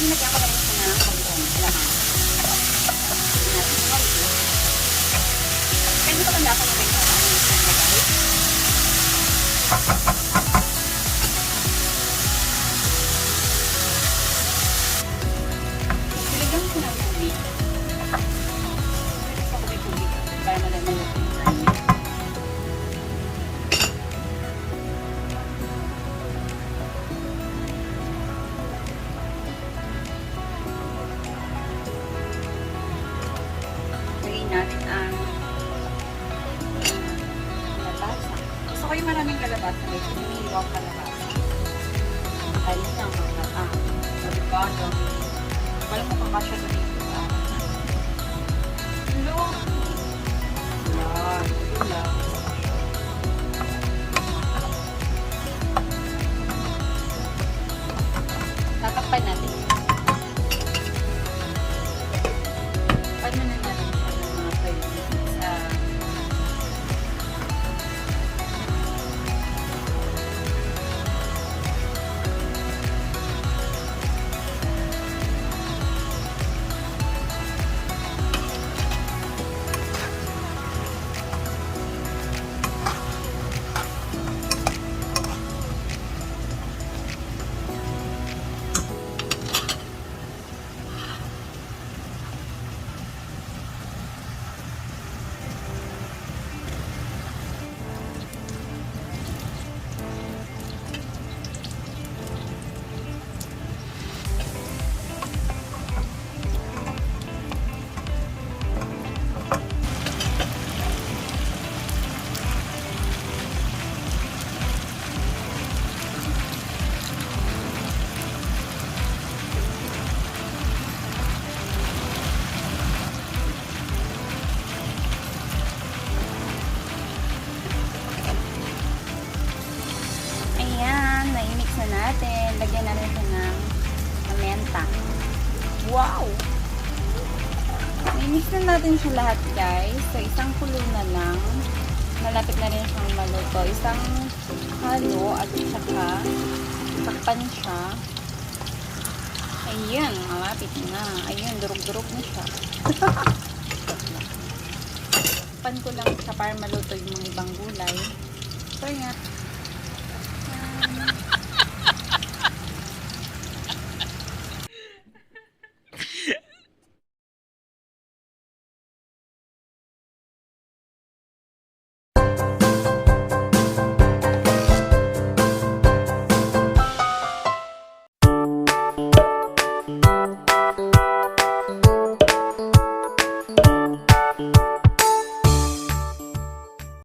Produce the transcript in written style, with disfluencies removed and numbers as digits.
Nilagyan ko na rin ito ng kabuong lamang. Natin yung konti. Pwede ko tanda ko na rin ito ang nilagay. Nilagyan ko ng tubig. Nilagyan ko may tubig para malaman yung tubig. Natin ang kalabasa. Gusto ko yung maraming kalabasa. May sinihiwang kalabasa. Kalis lang ang avocado. Walang makakasya na dito. Hello! Yan. Ito lang. Tatakpan natin. Paano na natin natin. Lagyan natin ito ng pamenta. Wow! I-mix na natin siya lahat, guys. So, isang kulo na lang. Malapit na rin siyang maluto. Isang halo at saka takpan siya. Ayan, malapit na. Ayan, durog-durog na siya. Takpan ko lang siya para maluto yung mga ibang gulay. So, yan.